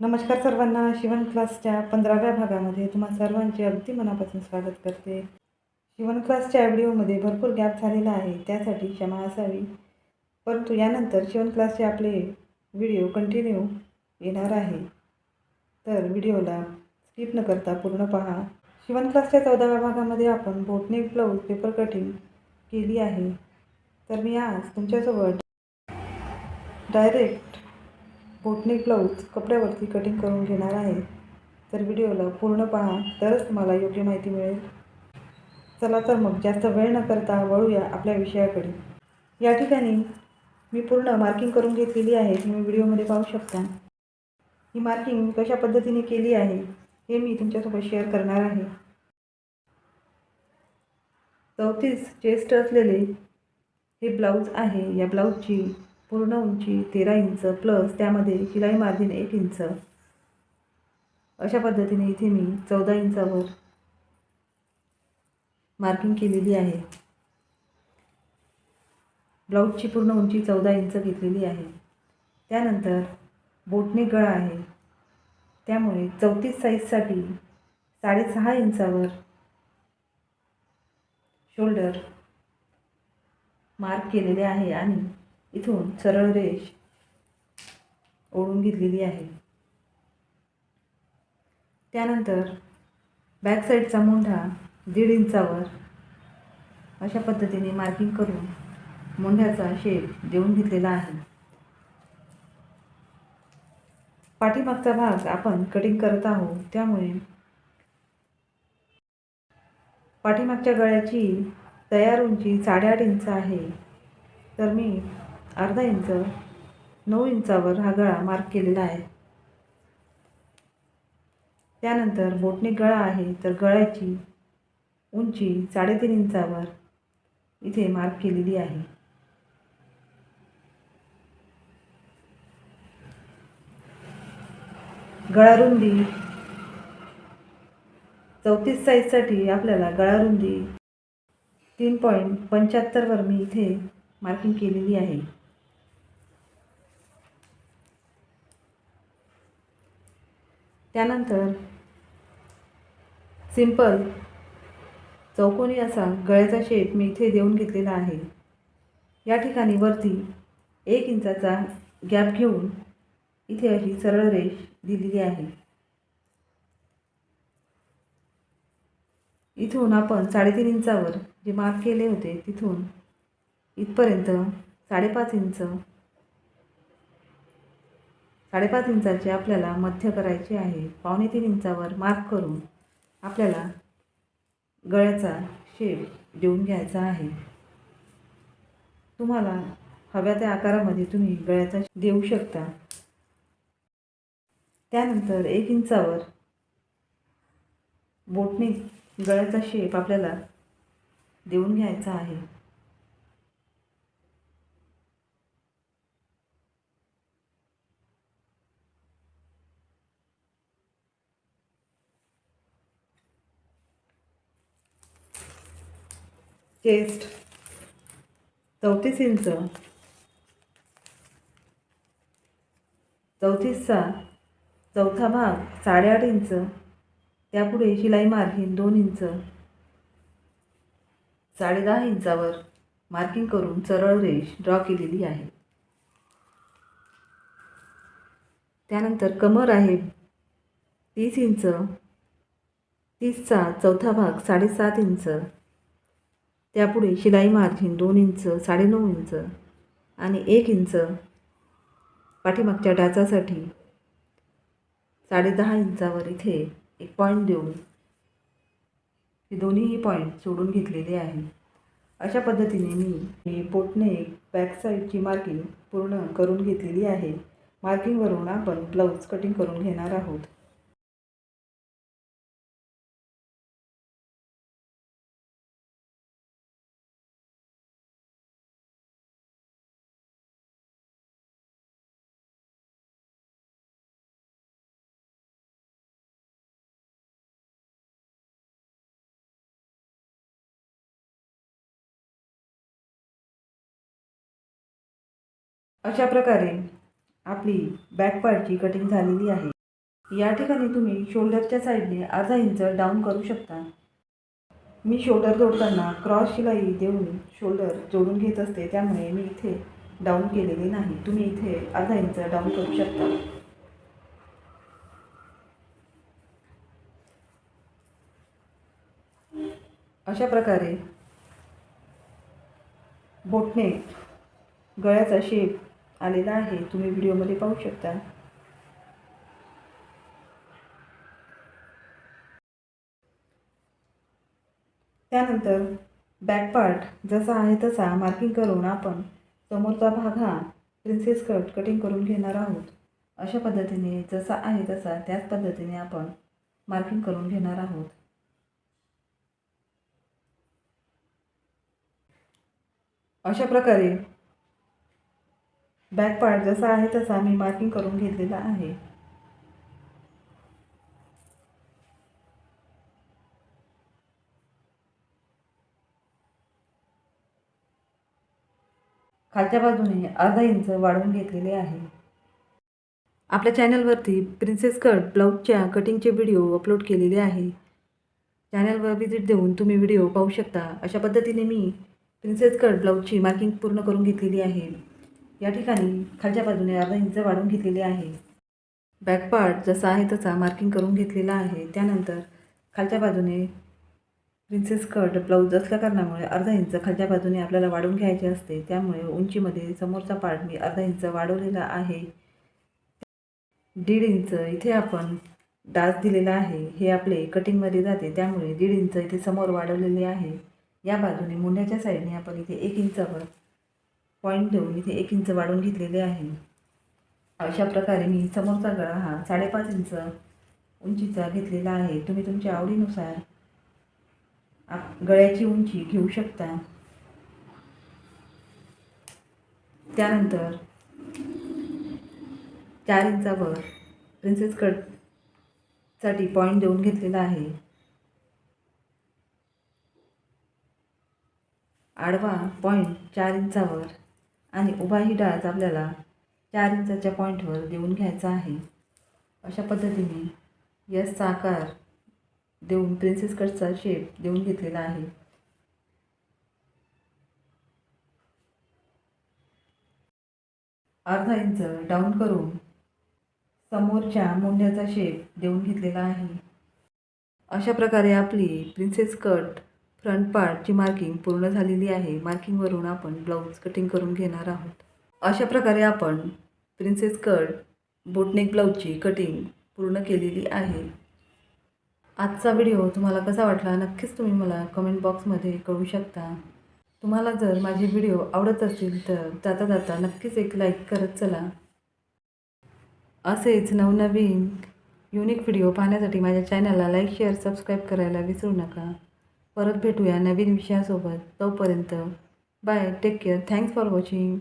नमस्कार सर्वांना. शिवण क्लासच्या 15व्या भागामध्ये तुम्हा सर्वांचे अगदी मनापासून स्वागत करते. शिवण क्लासच्या व्हिडिओमध्ये भरपूर गॅप झालेला आहे, त्यासाठी क्षमा असावी. परंतु यानंतर शिवण क्लासचे आपले व्हिडिओ कंटिन्यू येणार आहे, तर व्हिडिओला स्किप न करता पूर्ण पहा. शिवण क्लासच्या 14व्या भागामध्ये आपण बोटनेक ब्लाऊज पेपर कटिंग केली आहे. तर मी आज तुमच्यासोबत डायरेक्ट बोटनेक ब्लाऊज कपड्यावरती कटिंग करून घेणार आहे. तर व्हिडिओला पूर्ण पहा, तरच तुम्हाला योग्य माहिती मिळेल. चला तर मग जास्त वेळ न करता वळूया आपल्या विषयाकडे. या ठिकाणी मी पूर्ण मार्किंग करून घेतलेली आहे, तुम्ही व्हिडिओमध्ये पाहू शकता. ही मार्किंग कशा पद्धतीने केली आहे हे मी तुमच्यासोबत शेअर करणार आहे. 34 चेस्ट असलेले हे ब्लाऊज आहे. या ब्लाऊजची पूर्ण उंची 13 इंच प्लस त्यामध्ये शिलाई मार्जिन 1 इंच. अशा पद्धतीने इथे मी 14 इंचावर मार्किंग केलेली आहे. ब्लाऊजची पूर्ण उंची 14 इंच घेतलेली आहे. त्यानंतर बोटनेक गळा आहे, त्यामुळे 34 साईजसाठी 6.5 इंचावर शोल्डर मार्क केलेले आहे आणि इथून सरळ रेष ओढून घेतलेली आहे. त्यानंतर बॅक साईडचा मुंढा 1.5 इंचावर अशा पद्धतीने मार्किंग करून मुंढ्याचा शेप देऊन घेतलेला आहे. पाठीमागचा भाग आपण कटिंग करत आहोत, त्यामुळे पाठीमागच्या गळ्याची तयार उंची 8.5 इंच आहे. तर मी अर्धा इंच 9 इंचावर हा गळा मार्क केलेला आहे. त्यानंतर बोटनेक गळा आहे, तर गळ्याची उंची 3.5 इंचावर इथे मार्क केलेली आहे. गळा रुंदी 34 साईजसाठी आपल्याला गळा रुंदी 3.75 वर मी इथे मार्किंग केलेली आहे. त्यानंतर सिंपल चौकोनी असा गळ्याचा शेप मी इथे देऊन घेतलेला आहे. या ठिकाणी वरती 1 इंचाचा गॅप घेऊन इथे अशी सरळ रेष दिलेली आहे. इथून आपण 3.5 इंचावर जे मार्क केले होते तिथून इथपर्यंत 5.5 इंच 5.5 इंचाचे आपल्याला मध्य करायचे आहे. 2.25 इंचावर मार्क करून आपल्याला गळ्याचा शेप देऊन घ्यायचा आहे. तुम्हाला हव्या त्या आकारामध्ये तुम्ही गळ्याचा देऊ शकता. त्यानंतर 1 इंचावर बोटनेक गळ्याचा शेप आपल्याला देऊन घ्यायचा आहे. चेस्ट 34 इंच, 34चा चौथा भाग 8.5 इंच, त्यापुढे शिलाई मार्जिन 2 इंच, 10.5 इंचावर मार्किंग करून सरळ रेष ड्रॉ केलेली आहे. त्यानंतर कमर आहे 30 इंच, 30चा चौथा भाग 7.5 इंच, त्यापुढे शिलाई मार्जिन 2 इंच, 9.5 इंच आणि 1 इंच पाठीमागच्या डाचासाठी 10.5 इंचावर इथे एक पॉईंट देऊन हे दोन्हीही पॉईंट सोडून घेतलेले आहे. अशा पद्धतीने मी बोटनेक बॅक साईडची मार्किंग पूर्ण करून घेतलेली आहे. मार्किंगवरून आपण ब्लाऊज कटिंग करून घेणार आहोत. अशा प्रकारे आपली बॅक पार्टची कटिंग झालेली आहे. या ठिकाणी तुम्ही शोल्डरच्या साईडने अर्धा इंच डाऊन करू शकता. मी शोल्डर जोडताना क्रॉस शिलाई देऊन शोल्डर जोडून घेत असते, त्यामुळे मी इथे डाऊन केलेले नाही. तुम्ही इथे अर्धा इंच डाऊन करू शकता. अशा प्रकारे बोटनेक गळ्याचा शेप आलेला आहे, तुम्ही व्हिडिओमध्ये पाहू शकता. त्यानंतर बॅक पार्ट जसा आहे तसा मार्किंग करून आपण समोरचा भाग हा प्रिन्सेस कट कटिंग करून घेणार आहोत. अशा पद्धतीने जसा आहे तसा त्याच पद्धतीने आपण मार्किंग करून घेणार आहोत. अशा प्रकारे बॅक पार्ट जसा आहे तसा मी मार्किंग करून घेतलेला आहे. खालच्या बाजूने अर्धा इंच वाढवून घेतलेले आहे. आपल्या चॅनलवरती प्रिन्सेस कट ब्लाऊजच्या कटिंगचे व्हिडिओ अपलोड केलेले आहे. चॅनलवर व्हिजिट देऊन तुम्ही व्हिडिओ पाहू शकता. अशा पद्धतीने मी प्रिन्सेस कट ब्लाऊजची मार्किंग पूर्ण करून घेतलेली आहे. या ठिकाणी खालच्या बाजूने अर्धा इंच वाढवून घेतलेले आहे. बॅक पार्ट जसा आहे तसा मार्किंग करून घेतलेला आहे. त्यानंतर खालच्या बाजूने प्रिन्सेस कट ब्लाऊज असल्या कारणामुळे अर्धा इंच खालच्या बाजूने आपल्याला वाढवून घ्यायचे असते, त्यामुळे उंचीमध्ये समोरचा पार्ट मी अर्धा इंच वाढवलेला आहे. 1.5 इंच इथे आपण डास दिलेला आहे, हे आपले कटिंगमध्ये जाते, त्यामुळे 1.5 इंच इथे समोर वाढवलेले आहे. या बाजूने मुंड्याच्या साईडने आपण इथे 1 इंचावर पॉईंट देऊन इथे 1 इंच वाढवून घेतलेले आहे. अशा प्रकारे मी समोरचा गळा हा 5.5 इंच उंचीचा घेतलेला आहे. तुम्ही तुमच्या आवडीनुसार गळ्याची उंची घेऊ शकता. त्यानंतर 4 इंचावर प्रिन्सेस कटसाठी पॉईंट देऊन घेतलेला आहे. आडवा पॉईंट 4 इंचावर आणि उभाही डाच आपल्याला 4 इंचाच्या पॉईंटवर देऊन घ्यायचा आहे. अशा पद्धतीने यसचा आकार देऊन प्रिन्सेस कटचा शेप देऊन घेतलेला आहे. अर्धा इंच डाऊन करून समोरच्या मुंड्याचा शेप देऊन घेतलेला आहे. अशा प्रकारे आपली प्रिन्सेस कट फ्रंट पार्टची मार्किंग पूर्ण झालेली आहे. मार्किंगवरून आपण ब्लाऊज कटिंग करून घेणार आहोत. अशा प्रकारे आपण प्रिन्सेस कट बोटनेक ब्लाऊजची कटिंग पूर्ण केलेली आहे. आजचा व्हिडिओ तुम्हाला कसा वाटला नक्कीच तुम्ही मला कमेंट बॉक्समध्ये कळवू शकता. तुम्हाला जर माझे व्हिडिओ आवडत असतील तर जाता जाता नक्कीच एक लाईक करत चला. असेच नवनवीन युनिक व्हिडिओ पाहण्यासाठी माझ्या चॅनलला लाईक, शेअर, सबस्क्राईब करायला विसरू नका. परत भेटूया नवीन विषयासोबत. तोपर्यंत bye, take care, thanks for watching.